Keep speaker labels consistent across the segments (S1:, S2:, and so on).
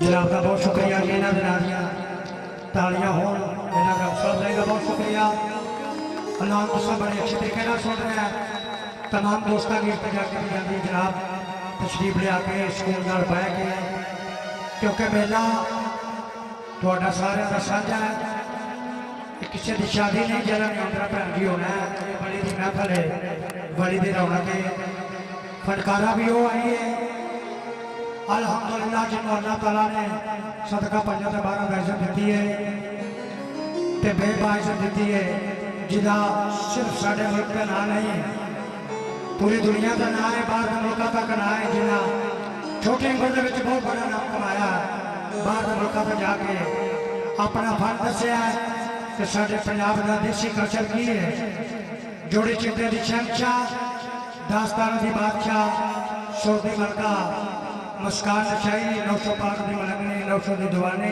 S1: जनाब का बहुत शुक्रिया जी, इन्होंने नारियां तालियां हो, इन्होंने अवसर देगा, बहुत शुक्रिया। अल्लाह तुम बड़े अच्छे तरीके से सुन रहे हैं। तमाम दोस्तों की इल्तिजा की जाती जनाब तशरीफ लिया के स्कूल नाल बह के, क्योंकि मेला थोड़ा सारे का साझा है। किसी की शादी नहीं जरा अंदर भैन जी होना है, बड़ी की महफल है, बड़ी की रौनक है, फनकारा भी वो आई है। अल्हम्दुलिल्लाह जिन्होंने अल्लाह ताला ने सदका 5-12 का इज्जत दी है तो बेबा इज्जत दी है, जिदा सिर्फ साढ़े मुल्क का ना नहीं पूरी दुनिया का ना है, बाहर के मुल्कों तक ना है, जिन्हें छोटे उम्र में बहुत बड़ा नाम कमाया, बाहर के मुल्कों तक जाके अपना फन दसिया कि साढ़े पंजाब का देसी कल्चर की है। जोड़ी चिट्टे की शहनशाह, दास्तान की बादशाह, सऊदी मलका, मुस्कान शाही, 900 पाक की मलंगनी, 900 की दुआने,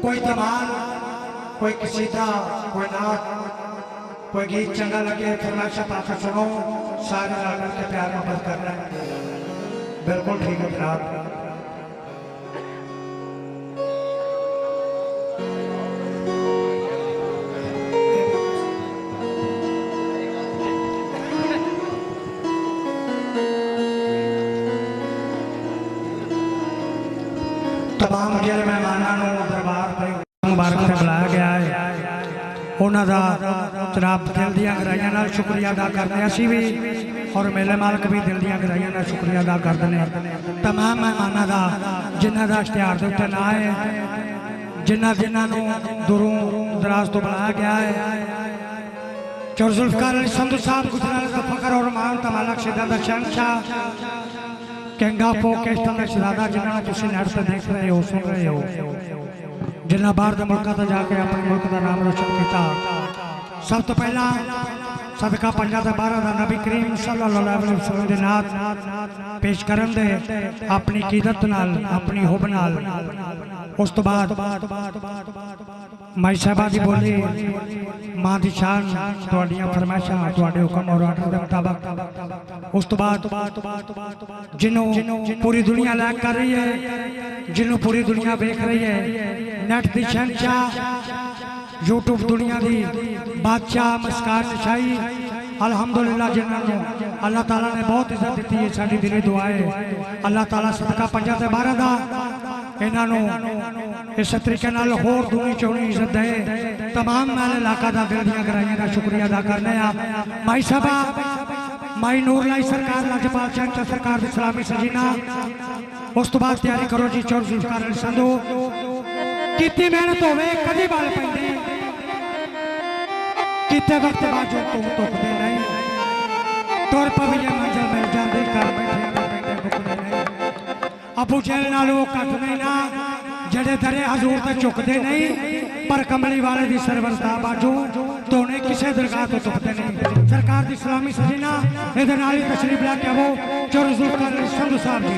S1: कोई तमाम, कोई कसीदा, कोई नाट, कोई गीत चंगा लगे फरमाइशा पाकर सुनो, सारे मिलकर के प्यार मोहब्बत करना है। बिल्कुल ठीक है जनाब। तमाम जिले मेहमानों दरबार मुबारक से बुलाया गया है, उन्होंने जनाब दिल दियां गहराइयां नाल शुक्रिया अदा करते हैं। असीं भी और मेले मालक भी दिल दियां गहराइयां नाल शुक्रिया अदा करते हैं तमाम मेहमानों का, जिन्हों का इश्तिहार के उत्ते ना है, जिन्होंने दूरों दराज तो बुलाया गया है। चौर जुल्फकार अली संधू साहब गुजरात का फकर और मान तमालक शिदा का शहनशाह, कैंगापो कैस्टन का शहजादा, जिन्होंने तुम नेट पर देख रहे हो, सुन रहे हो, जिन्हें बाहर के मुल्कों तक जाके अपने मुल्क का नाम रोशन किया। सब तो पहला सदका 5-12 का नबी करीम सल्लल्लाहु अलैहि वसल्लम के नात पेश करन दे अपनी कीदत नाल, अपनी हुब नाल। उस तो बाद माई साहबा की बोली, मां की शान, तुहाडियां फरमाइशां, तुहाडे हुक्म और आर्डर के मुताबिक। उस तो बाद जिन्हों पूरी दुनिया लाइक कर रही है, जिन्हों पूरी दुनिया देख रही है, नेट की शहनशाह, यूट्यूब दुनिया की बादशाह, मुस्कान शाही, अल्हम्दुलिल्लाह जिन्होंने अल्लाह ताला ने बहुत इज्जत दी है। साडी दिली दुआ है अल्लाह ताला सदका 5-12 का इन्हों इस तरीके होर दूनी चौनी इज्जत दे। तमाम मैल इलाका का दिल दियां गहराइयां का शुक्रिया अदा करने। माई साहबा माई नूर लाई सरकार, लजपाल शहनशाह सरकार की सलामी सजीना। उस तो बाद तैयारी करो जी चौर जुल्फकार अली संधू, कितनी मेहनत होवे कदी बाल पैंदे, कितने वक्त बाद जो तुम तुकदे नहीं, तुर पविए मंजिल मिल जाती, घर बैठे पैंदे मुकदे नहीं। अबू जहल नाल वो कट नहीं ना, जड़े दरे हजूर ते झुकदे नहीं, पर कमली वाले दी सरवरता बाजू तोने किसे दरगाह तो झुकदे नहीं। सरकार दी सलामी सजीना, इहदे नाल ही तशरीफ लैके आवो चौर जुल्फकार अली संधू साहब जी।